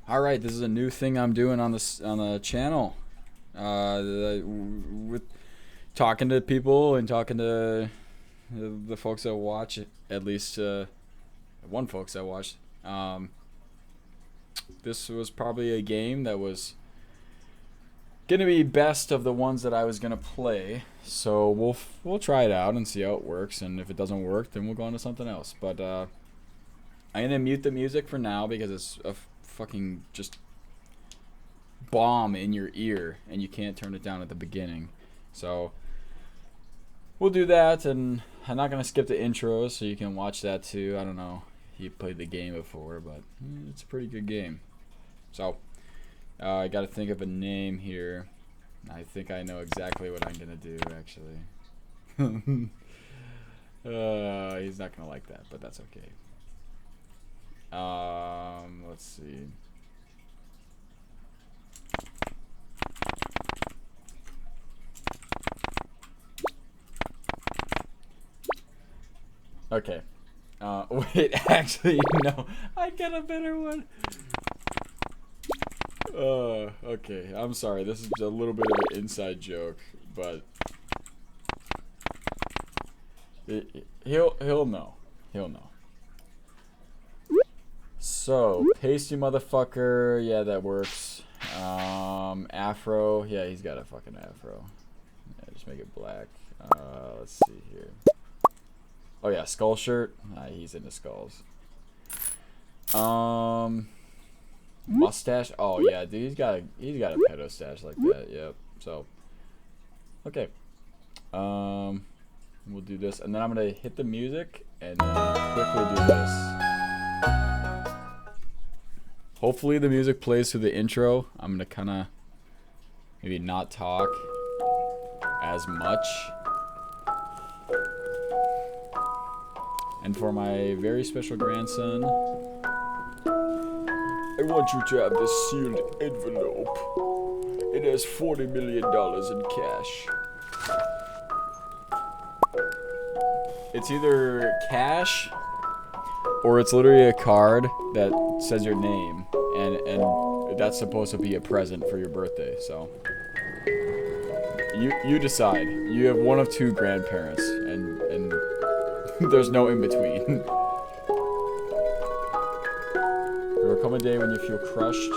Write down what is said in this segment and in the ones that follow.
All right, this is a new thing I'm doing on the channel. With talking to people and talking to the folks that watch, at least one folks that watched. This was probably a game that was gonna be best of the ones that I was gonna play. So we'll try it out and see how it works. And if it doesn't work, then we'll go on to something else. But I'm gonna mute the music for now because it's a fucking just bomb in your ear and you can't turn it down at the beginning. So we'll do that, and I'm not gonna skip the intro so you can watch that too. I don't know if you played the game before, but it's a pretty good game. So I gotta think of a name here. I think I know exactly what I'm gonna do actually. He's not gonna like that, but that's okay. Let's see. Okay. Wait, actually, no. I got a better one. Okay. I'm sorry. This is a little bit of an inside joke, but he'll know. He'll know. So, pasty motherfucker. Yeah, that works. Afro. Yeah, he's got a fucking afro. Yeah, just make it black. Let's see here. Oh yeah, skull shirt. He's into skulls. Mustache. Oh yeah, dude, he's got a pedo stash like that. Yep. So, okay. We'll do this, and then I'm gonna hit the music and then quickly do this. Hopefully the music plays through the intro. I'm gonna kind of maybe not talk as much. And for my very special grandson, I want you to have this sealed envelope. It has $40 million in cash. It's either cash or it's literally a card that says your name, and that's supposed to be a present for your birthday. So you decide. You have one of two grandparents, and there's no in between. There will come a day when you feel crushed.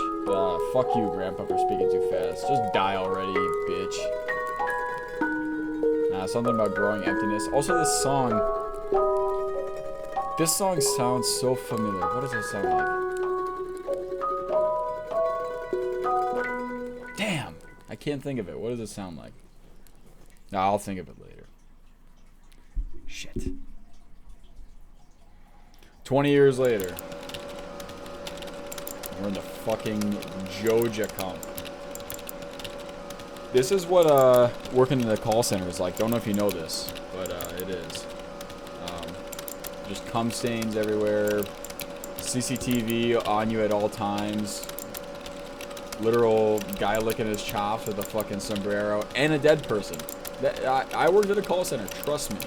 Fuck you, Grandpa, for speaking too fast. Just die already, bitch. Something about growing emptiness. Also, this song. This song sounds so familiar. What does it sound like? Damn! I can't think of it. What does it sound like? No, I'll think of it later. Shit. 20 years later. We're in the fucking Georgia comp. This is what working in the call center is like. Don't know if you know this, but it is. Just cum stains everywhere. CCTV on you at all times. Literal guy licking his chops with a fucking sombrero. And a dead person. I worked at a call center, trust me.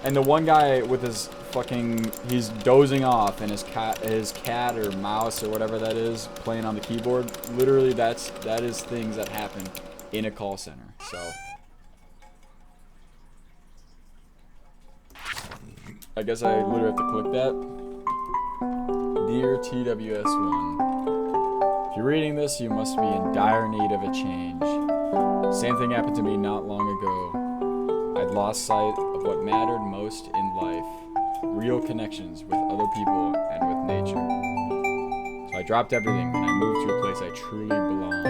And the one guy with his fucking, he's dozing off, and his cat or mouse or whatever that is playing on the keyboard. Literally, that is things that happen in a call center. So I guess I literally have to click that. Dear TWS1, if you're reading this, you must be in dire need of a change. Same thing happened to me not long ago. I'd lost sight of what mattered most in life. Real connections with other people and with nature. So I dropped everything and I moved to a place I truly belong.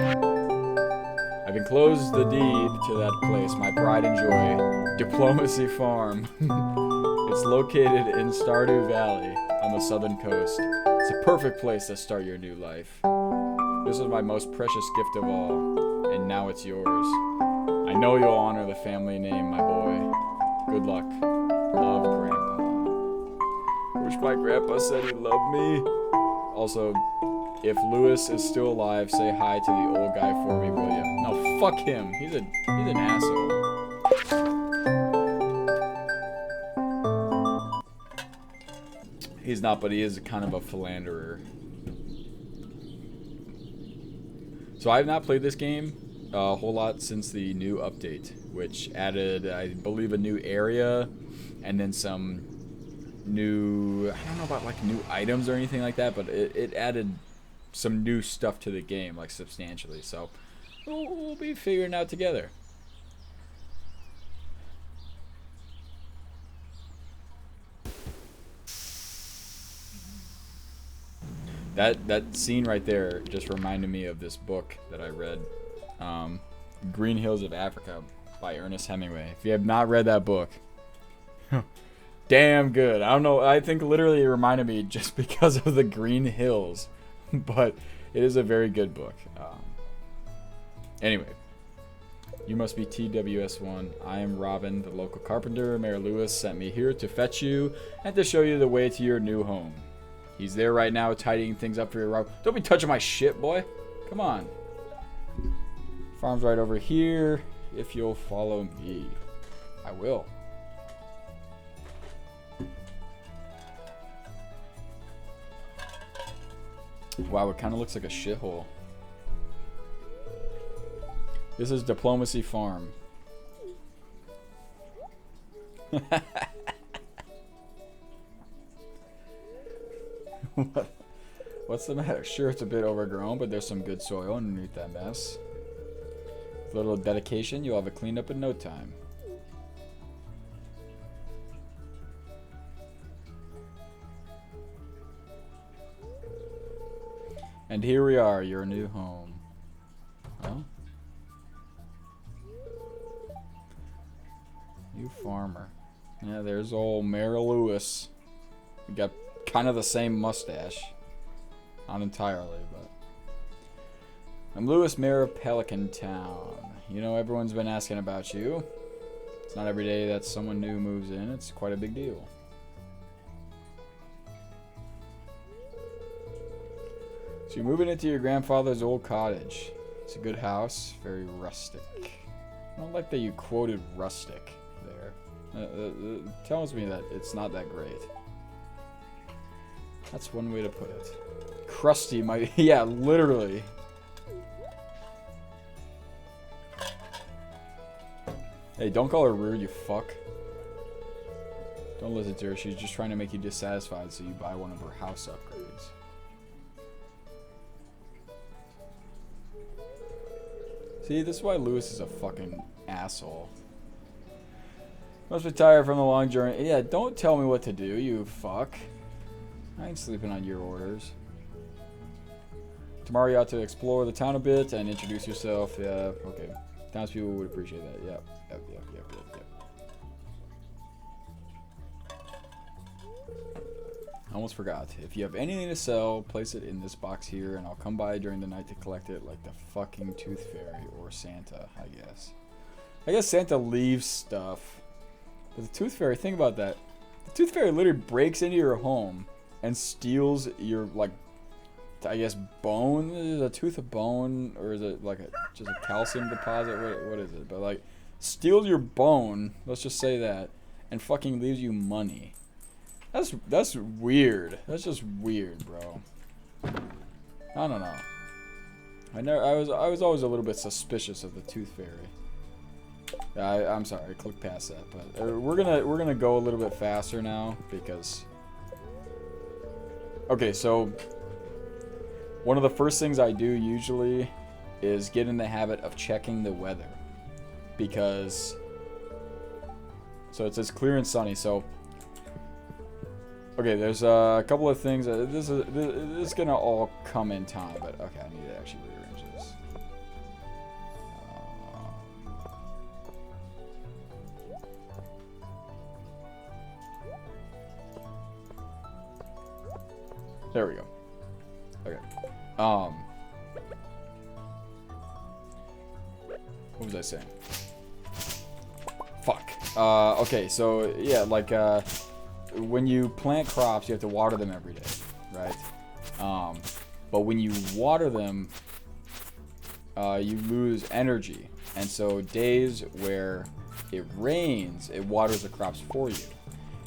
I've enclosed the deed to that place, my pride and joy, Diplomacy Farm. It's located in Stardew Valley on the southern coast. It's a perfect place to start your new life. This was my most precious gift of all, and now it's yours. I know you'll honor the family name, my boy. Good luck. Love, Grandpa. I wish my grandpa said he loved me. Also, if Lewis is still alive, say hi to the old guy for me, will you? No, fuck him. He's an asshole. He's not, but he is kind of a philanderer. So I have not played this game a whole lot since the new update, which added, I believe, a new area and then some new, I don't know about like new items or anything like that, but it added some new stuff to the game, like substantially. So we'll be figuring it out together. That scene right there just reminded me of this book that I read, Green Hills of Africa by Ernest Hemingway. If you have not read that book, damn good. I don't know. I think literally it reminded me just because of the green hills, but it is a very good book. Anyway, you must be TWS1. I am Robin, the local carpenter. Mayor Lewis sent me here to fetch you and to show you the way to your new home. He's there right now tidying things up for your route. Don't be touching my shit, boy. Come on. Farm's right over here. If you'll follow me, I will. Wow, it kind of looks like a shithole. This is Diplomacy Farm. What's the matter? Sure, it's a bit overgrown, but there's some good soil underneath that mess. With a little dedication, you'll have it cleaned up in no time. And here we are, your new home. Well, you farmer. Yeah, there's old Mayor Lewis. We got kind of the same mustache. Not entirely, but... I'm Lewis, Mayor of Pelican Town. You know, everyone's been asking about you. It's not every day that someone new moves in. It's quite a big deal. So you're moving into your grandfather's old cottage. It's a good house, very rustic. I don't like that you quoted rustic there. It tells me that it's not that great. That's one way to put it. Crusty might... yeah, literally. Hey, don't call her rude, you fuck. Don't listen to her. She's just trying to make you dissatisfied so you buy one of her house upgrades. See, this is why Lewis is a fucking asshole. Must be tired from the long journey. Yeah, don't tell me what to do, you fuck. I ain't sleeping on your orders. Tomorrow you ought to explore the town a bit and introduce yourself. Yeah, okay. Townspeople would appreciate that. Yep. I almost forgot. If you have anything to sell, place it in this box here, and I'll come by during the night to collect it like the fucking Tooth Fairy or Santa, I guess. I guess Santa leaves stuff. But the Tooth Fairy, think about that. The Tooth Fairy literally breaks into your home and steals your, like, I guess, bone? Is it a tooth of bone? Or is it, like, just a calcium deposit? What is it? But, like, steals your bone, let's just say that, and fucking leaves you money. That's weird. That's just weird, bro. I don't know. I was always a little bit suspicious of the Tooth Fairy. I'm sorry, I clicked past that, but we're gonna go a little bit faster now because. Okay, so one of the first things I do usually is get in the habit of checking the weather because. So it says clear and sunny. So. Okay, there's a couple of things. This is gonna all come in time, but okay, I need to actually rearrange this. There we go. Okay. What was I saying? Fuck. Okay, so yeah, like when you plant crops, you have to water them every day, right? But when you water them, you lose energy. And so days where it rains, it waters the crops for you.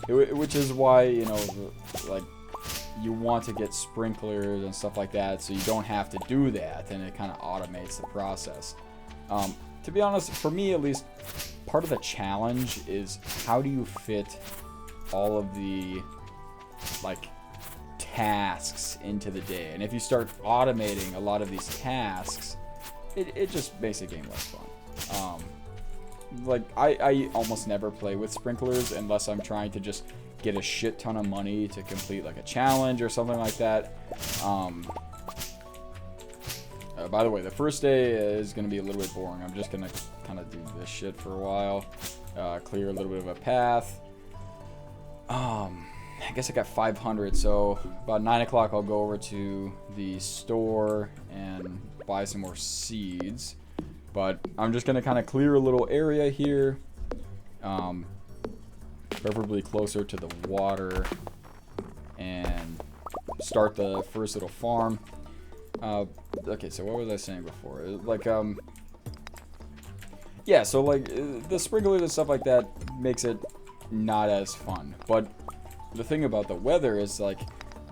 Which is why, you know, like, you want to get sprinklers and stuff like that, so you don't have to do that, and it kind of automates the process. To be honest, for me at least, part of the challenge is how do you fit all of the like tasks into the day. And if you start automating a lot of these tasks, it just makes the game less fun. Like I almost never play with sprinklers unless I'm trying to just get a shit ton of money to complete like a challenge or something like that. By the way, the first day is going to be a little bit boring. I'm just going to kind of do this shit for a while. Clear a little bit of a path. I guess I got 500, so about 9 o'clock I'll go over to the store and buy some more seeds. But I'm just going to kind of clear a little area here. Preferably closer to the water. And start the first little farm. Okay, so what was I saying before? Like, yeah, so like the sprinklers and stuff like that makes it not as fun. But the thing about the weather is like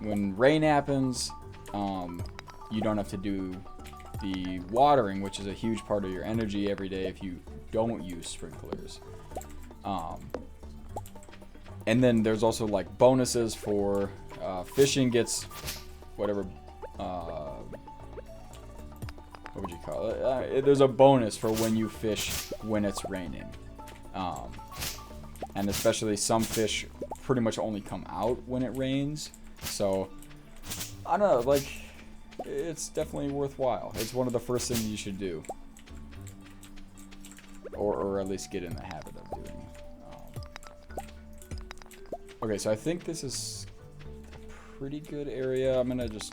when rain happens, you don't have to do the watering, which is a huge part of your energy every day if you don't use sprinklers. And then there's also like bonuses for fishing gets whatever. What would you call it? There's a bonus for when you fish when it's raining. And especially some fish pretty much only come out when it rains. So, I don't know, like, it's definitely worthwhile. It's one of the first things you should do. Or at least get in the habit of doing. Okay, so I think this is a pretty good area. I'm going to just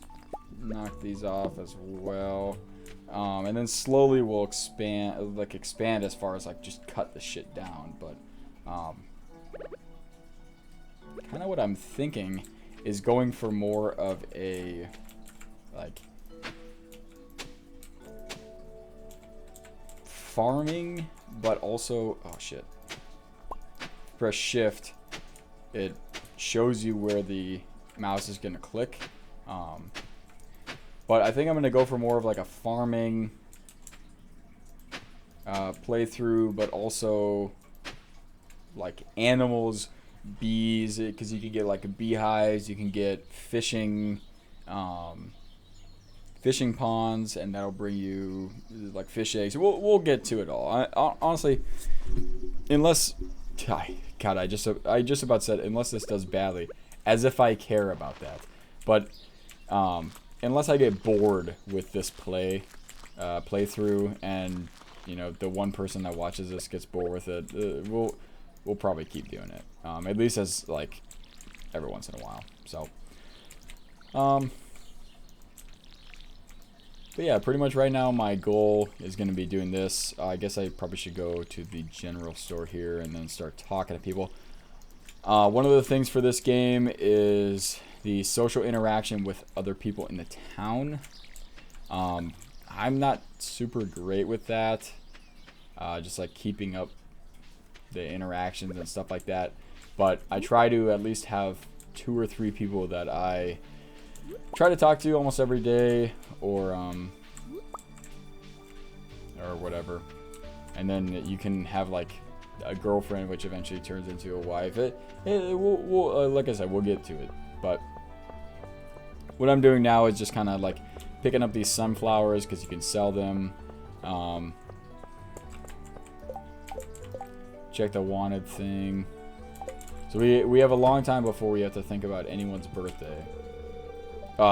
knock these off as well. And then slowly we'll expand as far as like just cut the shit down. But kind of what I'm thinking is going for more of a like farming, but also press shift. It shows you where the mouse is going to click. But I think I'm going to go for more of like a farming playthrough, but also like animals, bees, because you can get like beehives, you can get fishing ponds, and that'll bring you like fish eggs. We'll get to it all. I honestly, unless God, I just about said unless this does badly, as if I care about that. But unless I get bored with this playthrough, and you know the one person that watches this gets bored with it, we'll probably keep doing it. At least as like every once in a while. So, but yeah, pretty much right now my goal is going to be doing this. I guess I probably should go to the general store here and then start talking to people. One of the things for this game is the social interaction with other people in the town. I'm not super great with that. Just like keeping up the interactions and stuff like that. But I try to at least have 2 or 3 people that I try to talk to almost every day, or whatever. And then you can have like a girlfriend, which eventually turns into a wife. We'll like I said, we'll get to it. But what I'm doing now is just kind of like picking up these sunflowers because you can sell them. Check the wanted thing. So we have a long time before we have to think about anyone's birthday.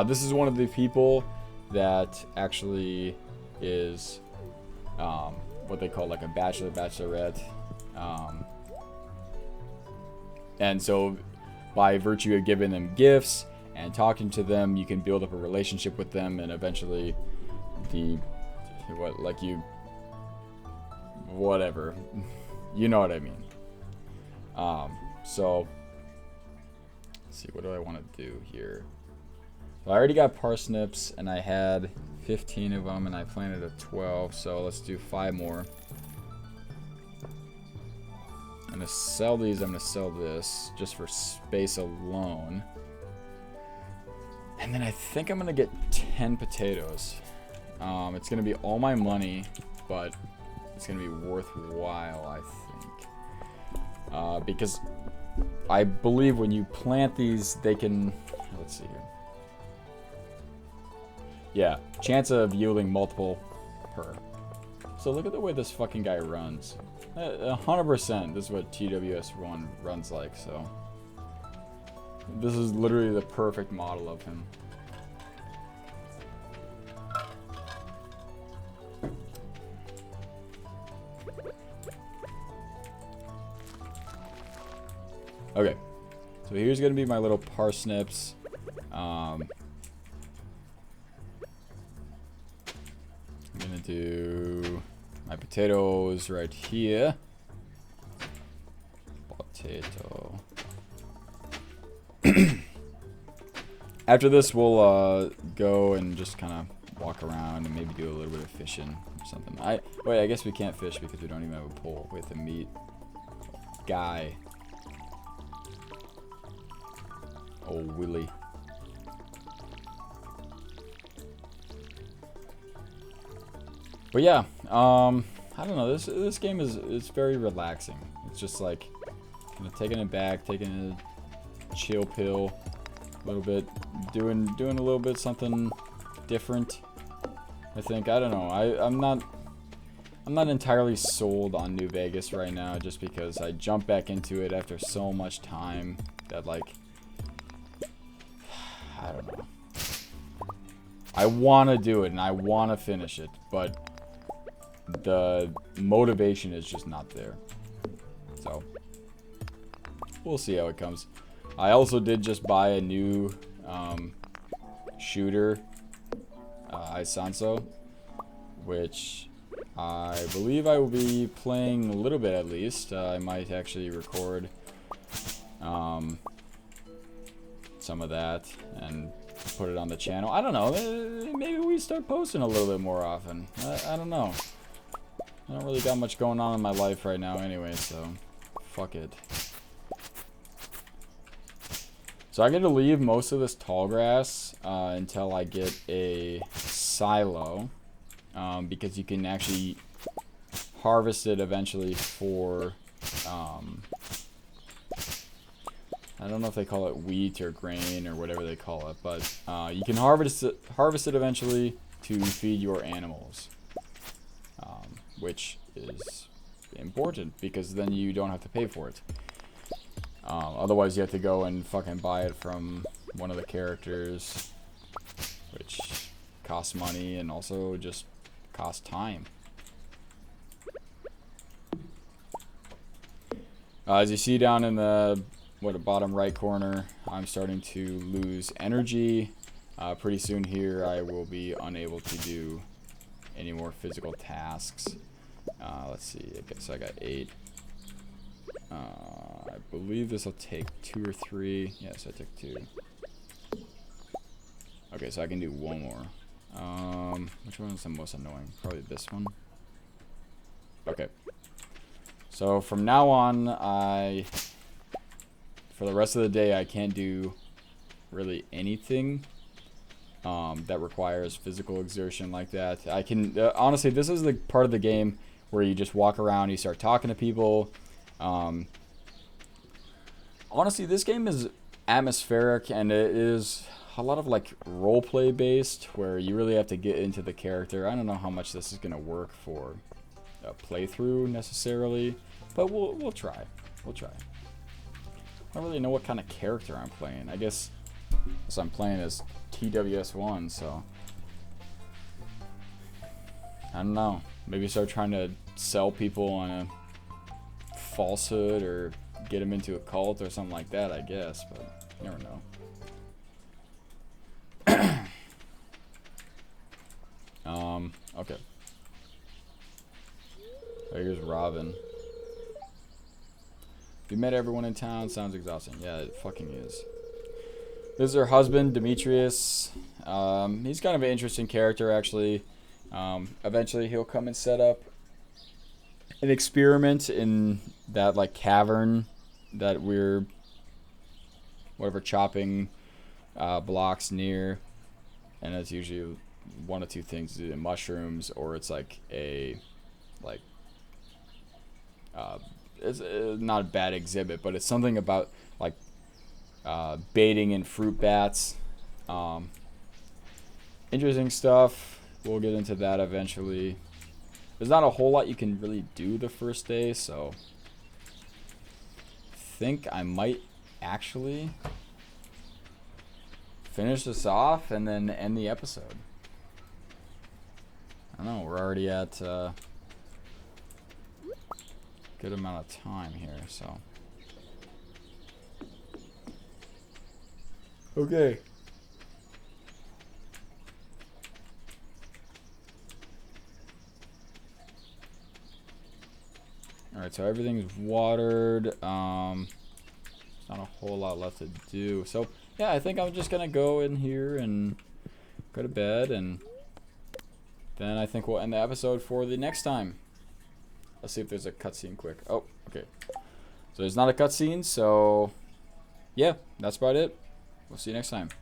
This is one of the people that actually is what they call like a bachelorette. And so by virtue of giving them gifts and talking to them, you can build up a relationship with them, and eventually whatever. You know what I mean. So let's see, what do I want to do here? So I already got parsnips, and I had 15 of them, and I planted a 12, so let's do 5 more. I'm going to sell these. I'm going to sell this just for space alone. And then I think I'm gonna get 10 potatoes. It's gonna be all my money, but it's gonna be worthwhile, I think. Because I believe when you plant these, they can, let's see here. Yeah, chance of yielding multiple per. So look at the way this fucking guy runs. 100%, this is what TWS1 runs like, so. This is literally the perfect model of him. Okay, so here's gonna be my little parsnips. I'm gonna do my potatoes right here. Potato. After this, we'll go and just kind of walk around and maybe do a little bit of fishing or something. Wait, I guess we can't fish because we don't even have a pole. We have to meet guy. Oh, Willie. But yeah, I don't know. This game is very relaxing. It's just like kind of taking it back, taking a chill pill, a little bit, doing a little bit something different. I think, I don't know. I'm not entirely sold on New Vegas right now, just because I jumped back into it after so much time that, like, I don't know. I want to do it and I want to finish it, but the motivation is just not there. So we'll see how it comes. I also did just buy a new shooter, Isanso, which I believe I will be playing a little bit at least. I might actually record some of that and put it on the channel. I don't know. Maybe we start posting a little bit more often. I don't know. I don't really got much going on in my life right now anyway, so fuck it. So I get to leave most of this tall grass until I get a silo, because you can actually harvest it eventually for, I don't know if they call it wheat or grain or whatever they call it, but you can harvest it eventually to feed your animals, which is important because then you don't have to pay for it. Otherwise, you have to go and fucking buy it from one of the characters, which costs money and also just costs time. As you see down in the bottom right corner, I'm starting to lose energy. Pretty soon here, I will be unable to do any more physical tasks. Let's see. I guess I got 8. I believe this will take 2 or 3. Yes, I took 2. Okay, so I can do 1 more. Which one is the most annoying? Probably this one. Okay. So from now on, for the rest of the day, I can't do really anything that requires physical exertion like that. I can, honestly, this is the part of the game where you just walk around, you start talking to people. Honestly, this game is atmospheric, and it is a lot of like roleplay based, where you really have to get into the character. I don't know how much this is gonna work for a playthrough necessarily, but we'll try. We'll try. I don't really know what kind of character I'm playing. I guess I'm playing as TWS1, so I don't know. Maybe start trying to sell people on a falsehood or get them into a cult or something like that, I guess, but you never know. Okay. Here's Robin. You met everyone in town. Sounds exhausting. Yeah, it fucking is. This is her husband, Demetrius. He's kind of an interesting character, actually. Eventually, he'll come and set up an experiment in that like cavern that we're chopping blocks near, and it's usually one of two things: either mushrooms or it's like a it's not a bad exhibit, but it's something about like baiting in fruit bats. Interesting stuff. We'll get into that eventually. There's not a whole lot you can really do the first day, so I think I might actually finish this off and then end the episode. I don't know, we're already at a good amount of time here, so. Okay. Alright, so everything's watered. There's not a whole lot left to do. So, yeah, I think I'm just going to go in here and go to bed, and then I think we'll end the episode for the next time. Let's see if there's a cutscene quick. Oh, okay. So there's not a cutscene, so yeah, that's about it. We'll see you next time.